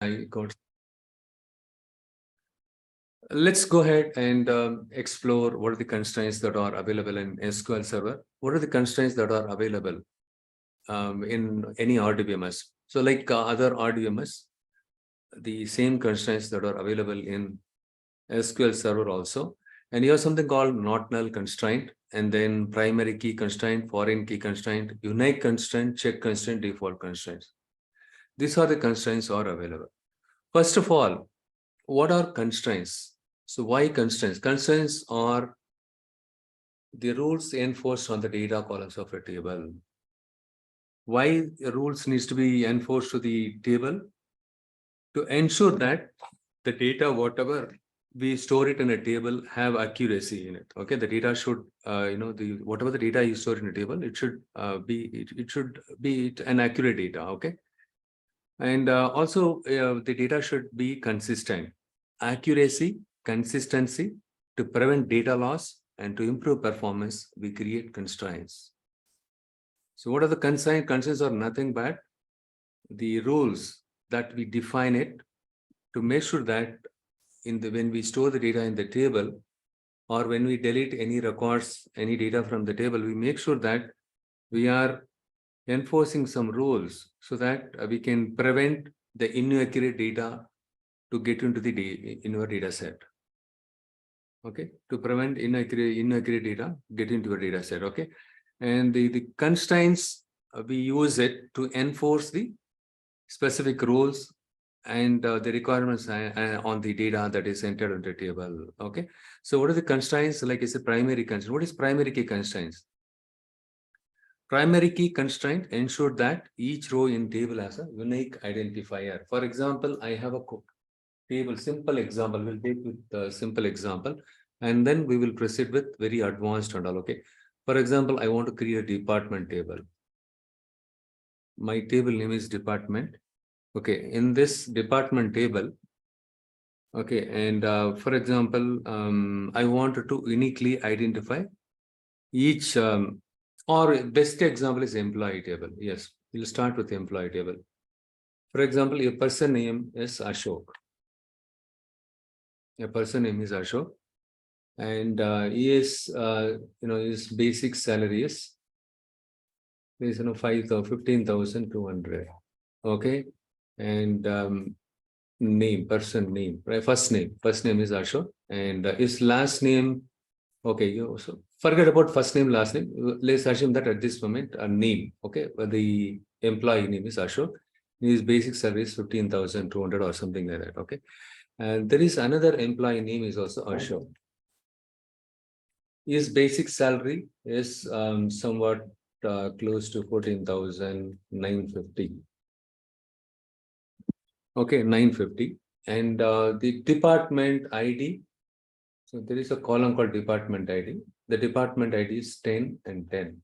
I got. Let's go ahead and explore what are the constraints that are available in SQL Server. What are the constraints that are available in any RDBMS? So like other RDBMS, the same constraints that are available in SQL Server also. And you have something called not null constraint, and then primary key constraint, foreign key constraint, unique constraint, check constraint, default constraints. These are the constraints are available. First of all, what are constraints? So why constraints? Constraints are the rules enforced on the data columns of a table. Why the rules needs to be enforced to the table? To ensure that the data, whatever we store it in a table, have accuracy in it. Okay, the data should, whatever the data you store in a table, it should be an accurate data. Okay, and also the data should be consistent. Accuracy, consistency, to prevent data loss and to improve performance, we create constraints. So what are the constraints? Constraints are nothing but the rules that we define it to make sure that when we store the data in the table, or when we delete any records, any data from the table, we make sure that we are enforcing some rules so that we can prevent the inaccurate data to get into the in our data set. Okay, to prevent inaccurate data get into a data set. Okay, and the constraints we use it to enforce the specific rules and the requirements on the data that is entered on the table. Okay, so what are the constraints? Like I said, primary constraint. What is primary key constraints? Primary key constraint ensure that each row in table has a unique identifier. For example, I have a table, simple example. We'll take with the simple example, and then we will proceed with very advanced and all. Okay. For example, I want to create a department table. My table name is department. Okay. In this department table, okay, and for example, I wanted to uniquely identify each, or best example is employee table. Yes, we'll start with employee table. For example, a person name is Ashok. A person name is Ashok, and he is, his basic salary is 15,200. Okay, and person name, right? First name is Ashok, and his last name. Okay, so forget about first name, last name. Let's assume that at this moment a name. Okay, but the employee name is Ashok. His basic salary is 15,200 or something like that. Okay, and there is another employee name is also Ashok. His basic salary is somewhat close to 14,950. Okay, 950, and the department ID. So there is a column called department ID. The department ID is 10 and 10.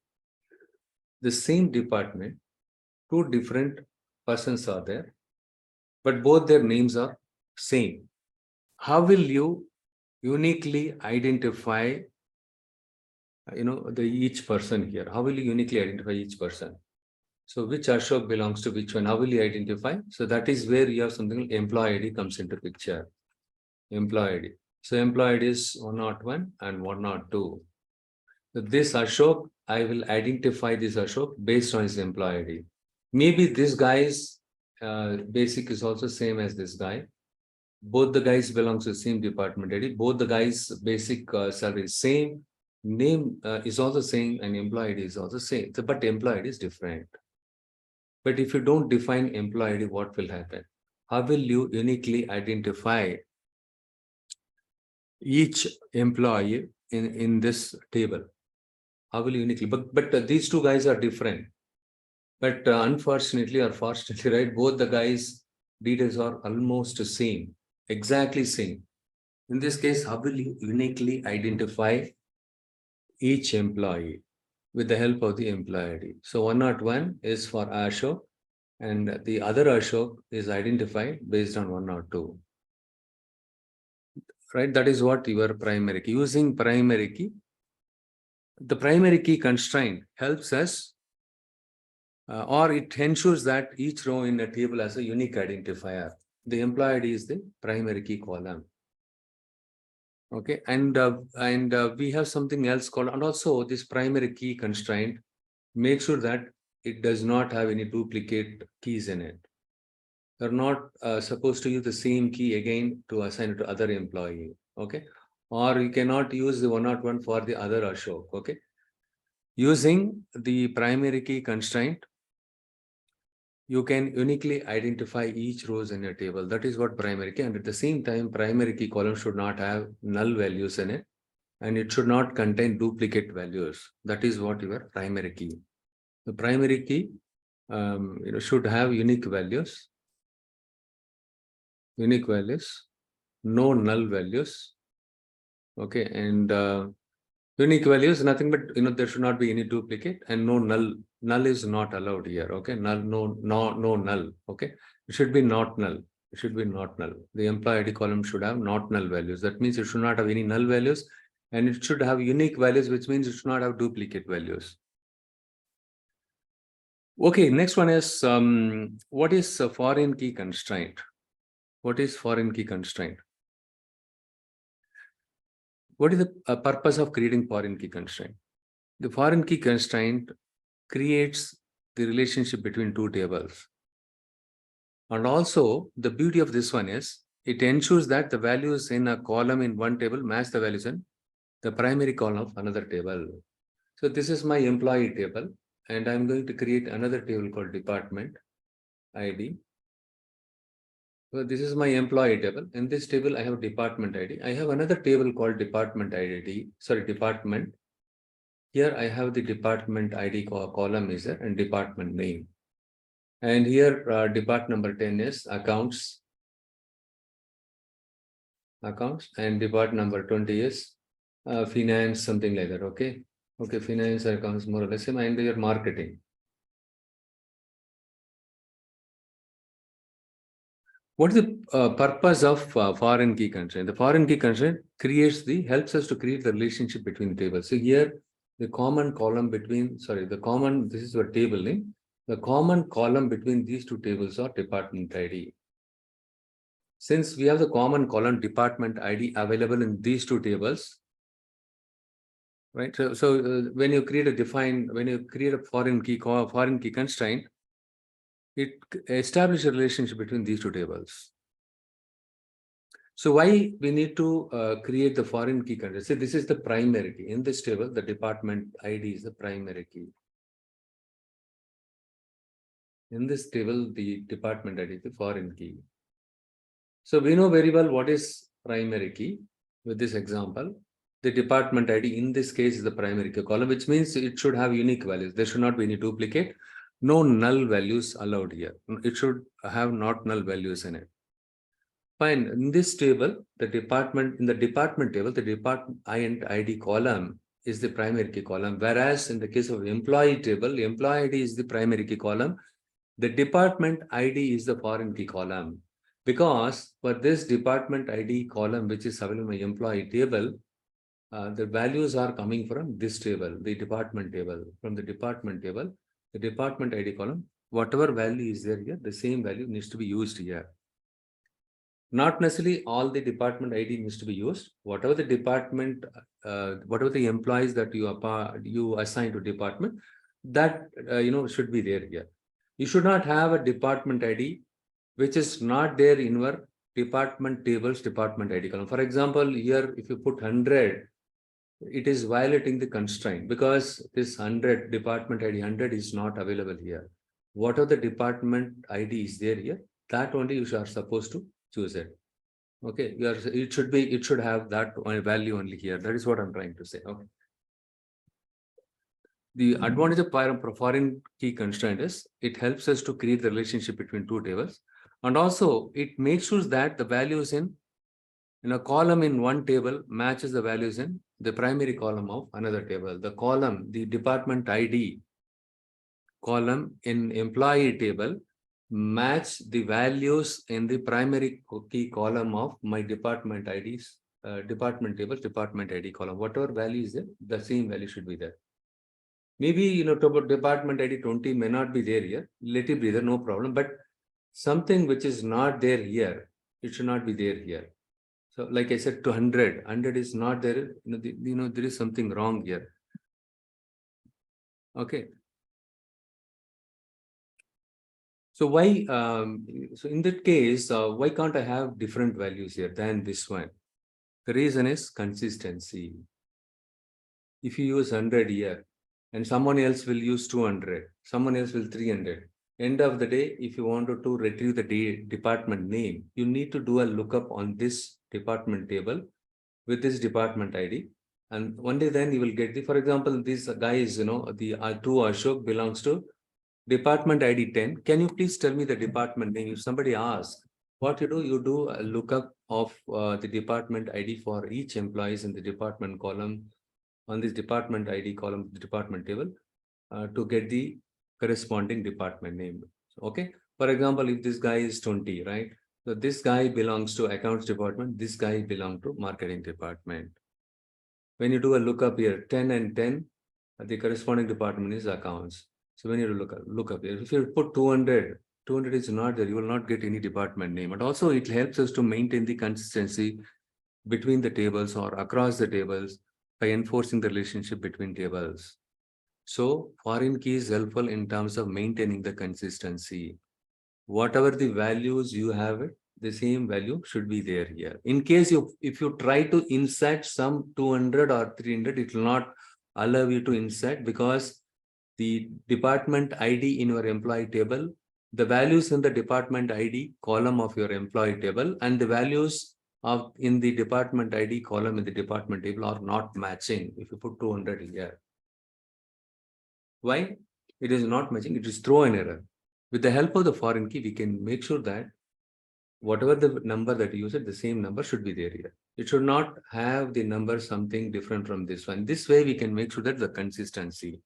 The same department, two different persons are there, but both their names are same. How will you uniquely identify, each person here? How will you uniquely identify each person? So which Ashok belongs to which one? How will you identify? So that is where you have something like employee ID comes into picture. Employee ID. So employee ID is 101 and 102. So this Ashok, I will identify this Ashok based on his employee ID. Maybe this guy's basic is also same as this guy. Both the guys belong to the same department ID. Both the guys' basic salary is same. Name is also same, and employee ID is also same. So, but employee ID is different. But if you don't define employee ID, what will happen? How will you uniquely identify each employee in this table? How will you uniquely? But these two guys are different. But unfortunately or fortunately, right, both the guys' details are almost the same, exactly same. In this case, how will you uniquely identify each employee with the help of the employee ID? So 101 is for Ashok, and the other Ashok is identified based on 102. Right, that is what your primary key. Using primary key, the primary key constraint helps us, or it ensures that each row in a table has a unique identifier. the employee ID is the primary key column. Okay, and we have something else called, and also this primary key constraint, make sure that it does not have any duplicate keys in it. You're not supposed to use the same key again to assign it to other employee. Okay, or you cannot use the 101 for the other Ashok. Okay, using the primary key constraint, you can uniquely identify each rows in a table. That is what primary key. And at the same time, primary key column should not have null values in it, and it should not contain duplicate values. That is what your primary key. The primary key should have unique values, no null values. Okay, and unique values, nothing but there should not be any duplicate, and no null. Null is not allowed here. Okay, null, no null. Okay, it should be not null. It should be not null. The employee ID column should have not null values. That means it should not have any null values, and it should have unique values, which means it should not have duplicate values. Okay, next one is what is a foreign key constraint? What is foreign key constraint? What is the purpose of creating foreign key constraint? The foreign key constraint creates the relationship between two tables. And also, the beauty of this one is it ensures that the values in a column in one table match the values in the primary column of another table. So this is my employee table, and I'm going to create another table called department ID. So this is my employee table. In this table, I have department ID. I have another table called department ID. Sorry, department. Here I have the department ID column is there and department name. And here department number 10 is accounts, and department number 20 is finance, something like that. Okay. Okay, finance accounts more or less same, and your marketing. What is the purpose of foreign key constraint? The foreign key constraint helps us to create the relationship between tables. So here, the common column between, this is your table name. The common column between these two tables are department ID. Since we have the common column department ID available in these two tables, right? So when you create a foreign key constraint, it establishes a relationship between these two tables. So why we need to create the foreign key constraint? See, this is the primary key. In this table, the department ID is the primary key. In this table, the department ID is the foreign key. So we know very well what is primary key with this example. The department ID in this case is the primary key column, which means it should have unique values. There should not be any duplicate. No null values allowed here. It should have not null values in it. Fine. In this table, in the department table, the department ID column is the primary key column. Whereas in the case of employee table, employee ID is the primary key column. The department ID is the foreign key column. Because for this department ID column, which is available in my employee table, the values are coming from this table, the department table. From the department table, the department ID column, whatever value is there here, the same value needs to be used here. Not necessarily all the department ID needs to be used. Whatever the department, whatever the employees that you assign to department, that should be there here. You should not have a department ID which is not there in your department tables department ID column. For example, here if you put 100, it is violating the constraint because this 100 department ID 100 is not available here. Whatever the department ID is there here, that only you are supposed to choose it. Okay, it should have that value only here. That is what I'm trying to say. Okay. The advantage of foreign key constraint is it helps us to create the relationship between two tables, and also it makes sure that the values in a column in one table matches the values in the primary column of another table. The department ID column in employee table match the values in the primary key column of my department IDs, department tables, department ID column. Whatever value is there, the same value should be there. Maybe, department ID 20 may not be there here. Let it be there, no problem. But something which is not there here, it should not be there here. So like I said, to 100 is not there. There is something wrong here. Okay. So why, so in that case, why can't I have different values here than this one? The reason is consistency. If you use 100 here and someone else will use 200, someone else will 300. End of the day, if you wanted to retrieve the department name, you need to do a lookup on this department table with this department ID. And one day then you will get for example, this guy is, the two Ashok belongs to department ID 10. Can you please tell me the department name? If somebody asks, what you do a lookup of the department ID for each employees in the department column on this department ID column, the department table, to get the corresponding department name. Okay. For example, if this guy is 20, right? So this guy belongs to accounts department. This guy belongs to marketing department. When you do a lookup here, 10 and 10, the corresponding department is accounts. So when you look up here, if you put 200, 200 is not there, you will not get any department name. And also it helps us to maintain the consistency between the tables or across the tables by enforcing the relationship between tables. So foreign key is helpful in terms of maintaining the consistency. Whatever the values you have it, the same value should be there here. In case if you try to insert some 200 or 300, it will not allow you to insert because the department ID in your employee table, the values in the department ID column of your employee table and the values of in the department ID column in the department table are not matching if you put 200 here. Why? It is not matching, it is throw an error. With the help of the foreign key, we can make sure that whatever the number that you use it, the same number should be there here. It should not have the number something different from this one. This way we can make sure that the consistency.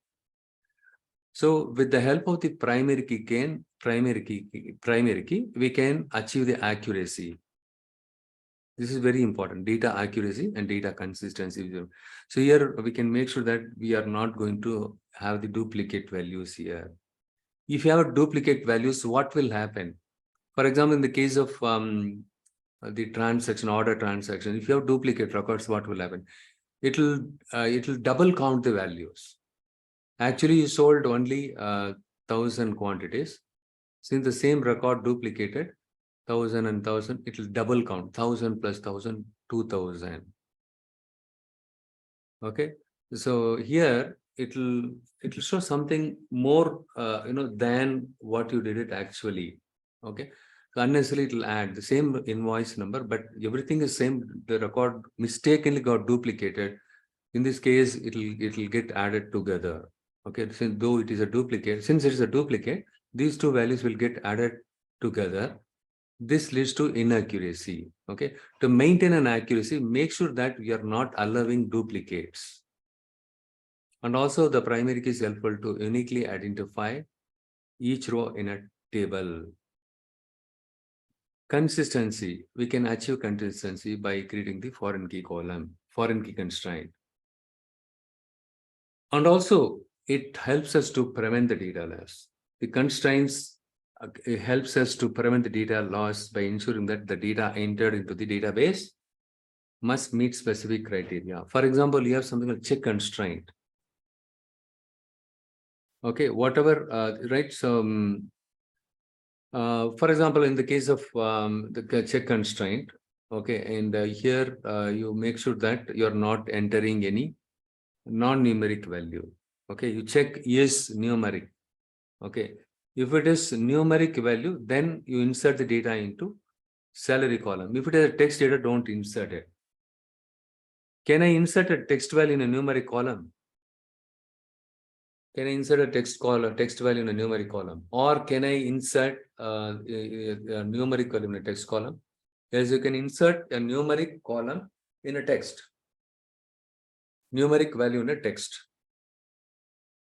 So with the help of the primary key, we can achieve the accuracy. This is very important, data accuracy and data consistency. So here we can make sure that we are not going to have the duplicate values here. If you have duplicate values, what will happen? For example, in the case of the transaction, order transaction, if you have duplicate records, what will happen? It will double count the values. Actually, you sold only 1,000 quantities. Since the same record duplicated, 1,000 and 1,000, it will double count 1,000 plus 1,000, 2,000. Okay, so here it'll show something more than what you did it actually. Okay, so unnecessarily it'll add the same invoice number, but everything is same. The record mistakenly got duplicated. In this case, it'll get added together. Okay, since though it is a duplicate, since it is a duplicate, these two values will get added together. This leads to inaccuracy. Okay, to maintain an accuracy, make sure that we are not allowing duplicates. And also the primary key is helpful to uniquely identify each row in a table. Consistency, we can achieve consistency by creating the foreign key column, foreign key constraint. And also it helps us to prevent the data loss. The constraints it helps us to prevent the data loss by ensuring that the data entered into the database must meet specific criteria. For example, you have something like check constraint. Okay, whatever, right? So, for example, in the case of the check constraint, okay, and here you make sure that you're not entering any non-numeric value. Okay, you check yes, numeric. Okay, if it is numeric value, then you insert the data into salary column. If it is a text data, don't insert it. Can I insert a text value in a numeric column? Can I insert a text value in a numeric column? Or can I insert a numeric column in a text column? Yes, you can insert a numeric column in a text. Numeric value in a text.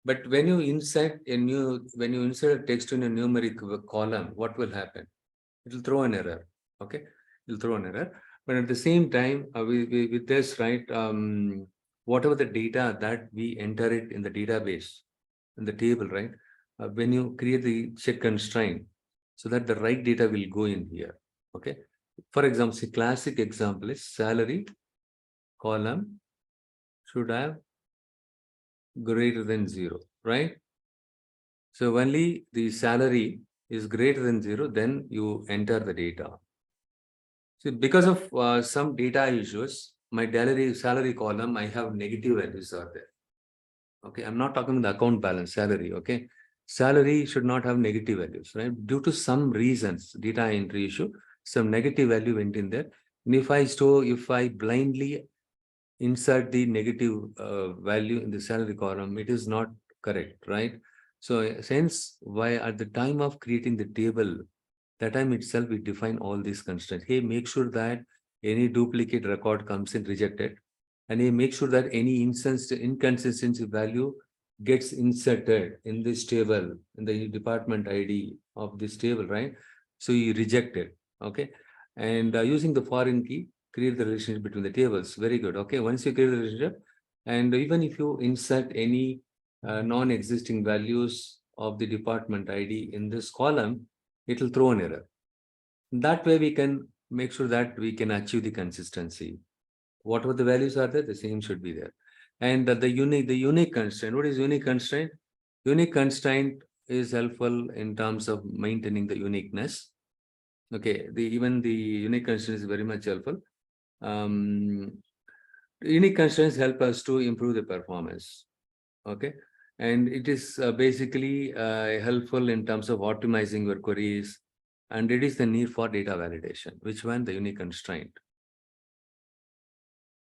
But when you insert a text in a numeric column, what will happen? It will throw an error. Okay, it will throw an error. But at the same time, with this, right, whatever the data that we enter it in the database, in the table, right, when you create the check constraint, so that the right data will go in here. Okay. For example, see, classic example is salary column should have greater than 0, right? So only the salary is greater than 0, then you enter the data. So because of some data issues, my salary column, I have negative values are there. Okay, I'm not talking the account balance, salary. Okay, salary should not have negative values, right? Due to some reasons, data entry issue, some negative value went in there. And if I blindly insert the negative value in the salary column, it is not correct, right? So since why at the time of creating the table, that time itself we define all these constraints. Hey, make sure that any duplicate record comes in rejected, and he make sure that any inconsistency value gets inserted in this table, in the department ID of this table, right? So you reject it, okay? And using the foreign key, create the relationship between the tables. Very good. Okay, once you create the relationship, and even if you insert any non-existing values of the department ID in this column, it will throw an error. That way we can make sure that we can achieve the consistency. Whatever the values are there, the same should be there. And the unique constraint. What is unique constraint? Unique constraint is helpful in terms of maintaining the uniqueness. Okay, even the unique constraint is very much helpful. Unique constraints help us to improve the performance. Okay, and it is basically helpful in terms of optimizing your queries and reduce the need for data validation. Which one? The unique constraint.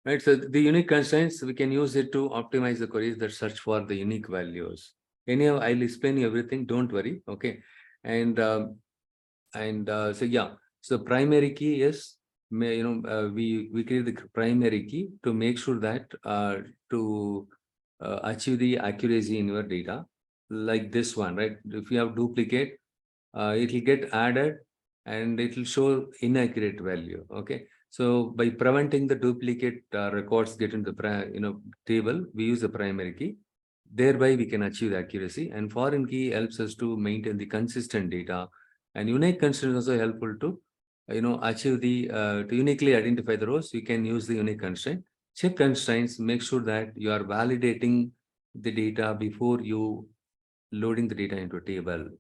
Right, so the unique constraints, we can use it to optimize the queries that search for the unique values. Anyhow, I'll explain you everything, don't worry. Okay, and so yeah, so primary key is, we create the primary key to make sure that to achieve the accuracy in your data, like this one, right? If you have duplicate, it will get added and it will show inaccurate value. Okay, so by preventing the duplicate records get into the table, we use the primary key. Thereby we can achieve the accuracy, and foreign key helps us to maintain the consistent data. And unique constraint is also helpful to achieve the to uniquely identify the rows. You can use the unique constraint. Check constraints, make sure that you are validating the data before you loading the data into a table.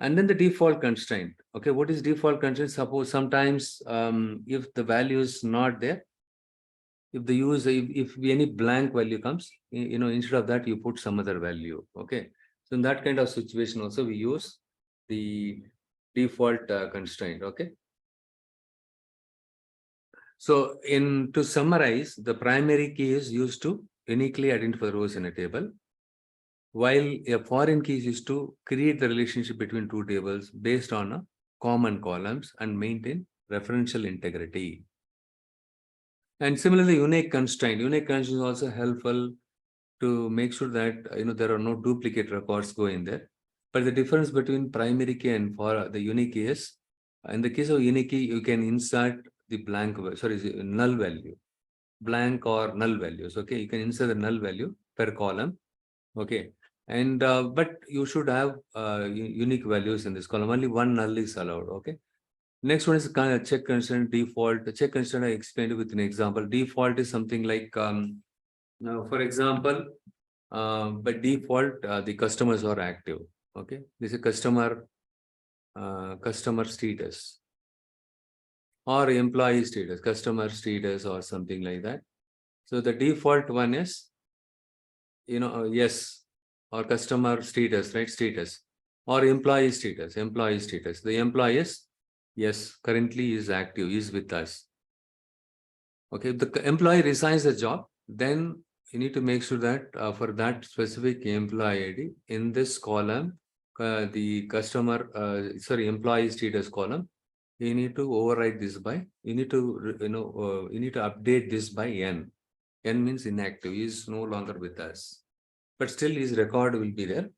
And then the default constraint. Okay, what is default constraint? Suppose sometimes if the value is not there, if the user, if any blank value comes, instead of that, you put some other value. Okay, so in that kind of situation also we use the default constraint. Okay, so to summarize, the primary key is used to uniquely identify rows in a table, while a foreign key is used to create the relationship between two tables based on a common columns and maintain referential integrity. And similarly, unique constraint is also helpful to make sure that there are no duplicate records going there. But the difference between primary key and for the unique key is, in the case of unique key, you can insert the null value, blank or null values. Okay, you can insert the null value per column. Okay, and but you should have unique values in this column. Only one null is allowed. Okay. Next one is check constraint default. The check constraint I explained with an example. Default is something like now, for example, by default the customers are active. Okay, this is customer status or employee status, customer status or something like that. So the default one is yes, or customer status, right? Status or employee status. The employee is yes, currently is active, is with us. Okay, if the employee resigns the job, then you need to make sure that for that specific employee ID in this column, the employee status column, you need to override this by, you need to update this by N. N means inactive, he is no longer with us, but still his record will be there.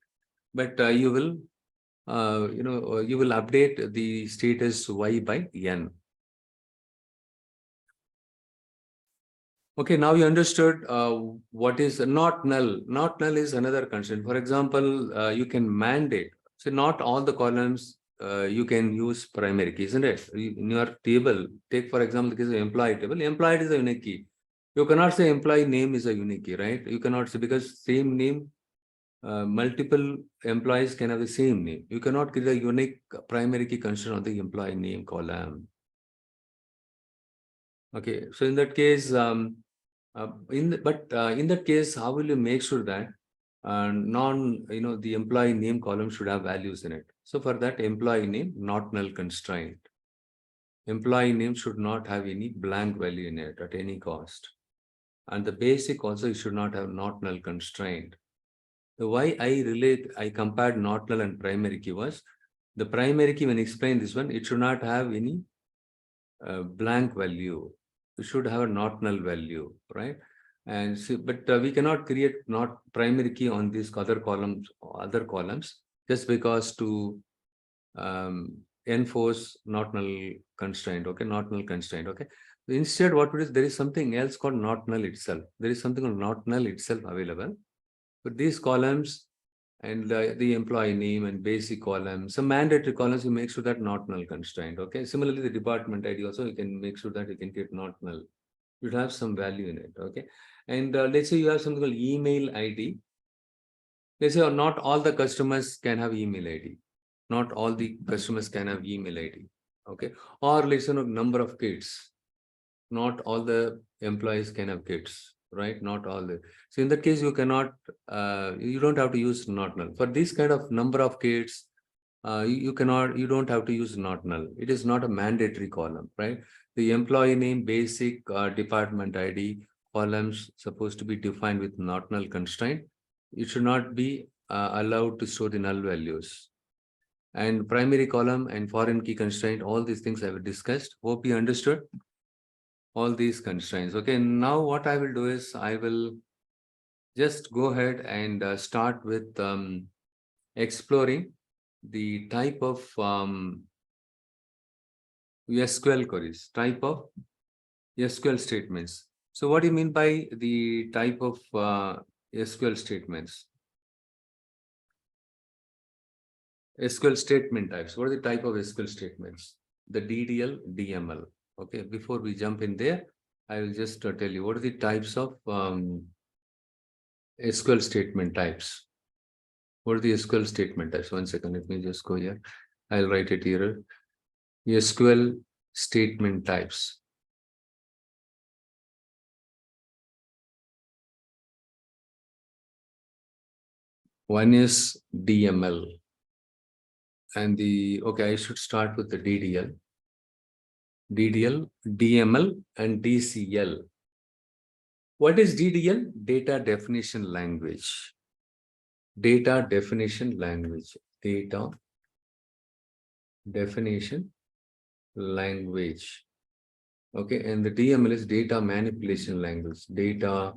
But you will update the status Y by N. Okay, now you understood what is not null. Not null is another constraint. For example, you can mandate. So not all the columns you can use primary key, isn't it? In your table, take for example the case of employee table. Employee is a unique key. You cannot say employee name is a unique key, right? You cannot say, because same name, multiple employees can have the same name. You cannot create a unique primary key considered on the employee name column. Okay, so in that case, in that case, how will you make sure that the employee name column should have values in it? So for that, employee name not null constraint. Employee name should not have any blank value in it at any cost. And the basic also, you should not have not null constraint. The why I compared not null and primary key was, the primary key, when I explain this one, it should not have any blank value. You should have a not null value, right? And so, but we cannot create not primary key on these other columns just because to enforce not null constraint. Okay, not null constraint. Okay. Instead, what it is, there is something else called not null itself. There is something called not null itself available. But these columns and the employee name and basic columns, some mandatory columns, you make sure that not null constraint. Okay. Similarly, the department ID also, you can make sure that you can get not null. You'd have some value in it. Okay. And let's say you have something called email ID. Let's say not all the customers can have email ID. Not all the customers can have email ID. Okay. Or let's say number of kids. Not all the employees can have kids, right? Not all the. So in that case, you cannot, you don't have to use not null. For this kind of number of kids, you don't have to use not null. It is not a mandatory column, right? The employee name, basic, department ID columns supposed to be defined with not null constraint. It should not be allowed to store the null values. And primary column and foreign key constraint, all these things I have discussed. Hope you understood all these constraints. Okay, now what I will do is I will just go ahead and start with exploring the type of SQL queries, type of SQL statements. So what do you mean by the type of SQL statements? SQL statement types. What are the type of SQL statements? The DDL, DML. Okay, before we jump in there, I will just tell you what are the types of SQL statement types. What are the SQL statement types? 1 second, let me just go here. I'll write it here. SQL statement types. One is DML. And I should start with the DDL. DDL, DML, and DCL. What is DDL? Data definition language. Data definition language. Data definition language. Okay, and the DML is data manipulation language. Data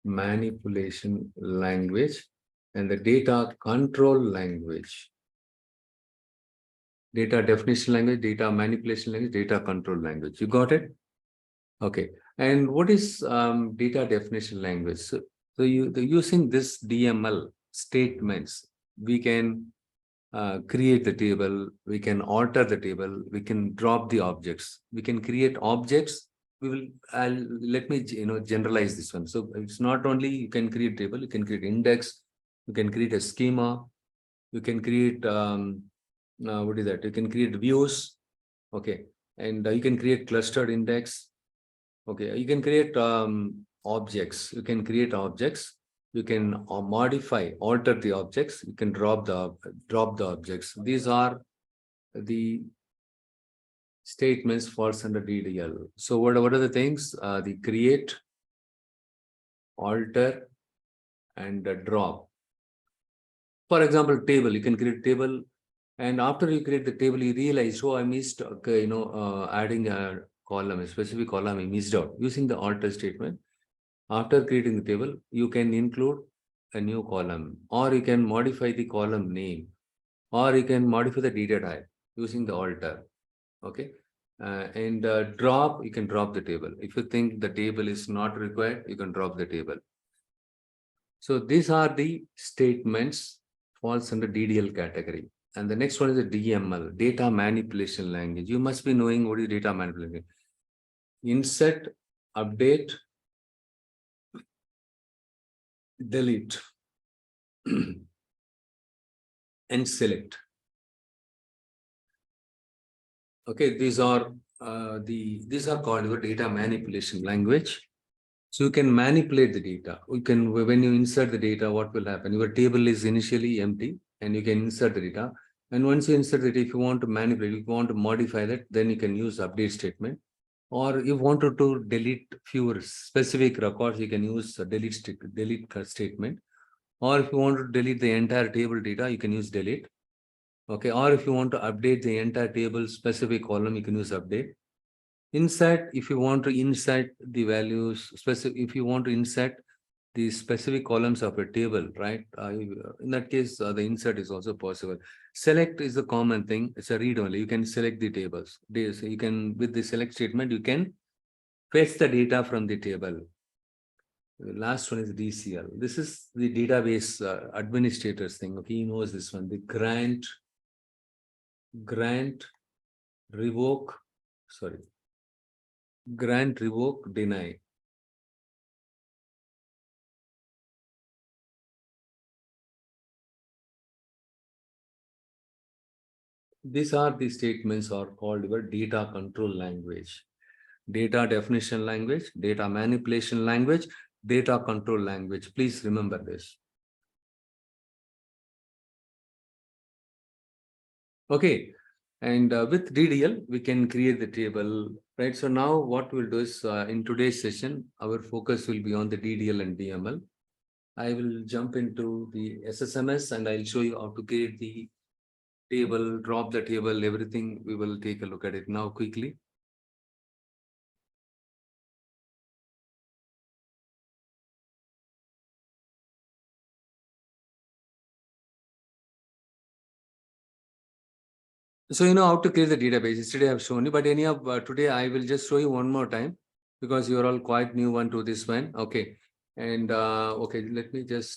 manipulation language, and the data control language. Data definition language, data manipulation language, data control language. You got it? Okay. And what is data definition language? So using this DML statements, we can create the table, we can alter the table, we can drop the objects, we can create objects. Let me generalize this one. So it's not only you can create table, you can create index, you can create a schema, you can create what is that? You can create views, okay, and you can create clustered index. Okay, you can create objects. You can create objects. You can modify, alter the objects. You can drop the objects. These are the statements falls under DDL. So what are the things? The create, alter, and drop. For example, table. You can create table, and after you create the table, you realize, oh, I missed, adding a column, a specific column I missed out. Using the alter statement, after creating the table, you can include a new column, or you can modify the column name, or you can modify the data type using the alter. Okay. And drop, you can drop the table. If you think the table is not required, you can drop the table. So these are the statements falls under DDL category. And the next one is the DML, data manipulation language. You must be knowing what is data manipulation. Insert, update, delete, and select. Okay, these are called your data manipulation language. So you can manipulate the data. When you insert the data, what will happen? Your table is initially empty and you can insert the data. And once you insert the data, if you want to manipulate, if you want to modify that, then you can use update statement. Or if you wanted to delete fewer specific records, you can use a delete statement. Or if you want to delete the entire table data, you can use delete. Okay. Or if you want to update the entire table specific column, you can use update. Insert, if you want to insert the values, if you want to insert the specific columns of a table, right? In that case, the insert is also possible. Select is a common thing. It's a read only. You can select the tables. You can, with the select statement, you can fetch the data from the table. The last one is DCL. This is the database administrators thing. Okay, he knows this one. The grant, revoke, grant, revoke, deny. These are the statements are called your data control language, data definition language, data manipulation language, data control language. Please remember this. Okay. And with DDL, we can create the table, right? So now what we'll do is in today's session, our focus will be on the DDL and DML. I will jump into the SSMS and I'll show you how to create the table, drop the table, everything. We will take a look at it now quickly. So you know how to create the database. Yesterday I've shown you, but today I will just show you one more time because you're all quite new one to this one. Okay. And okay, let me just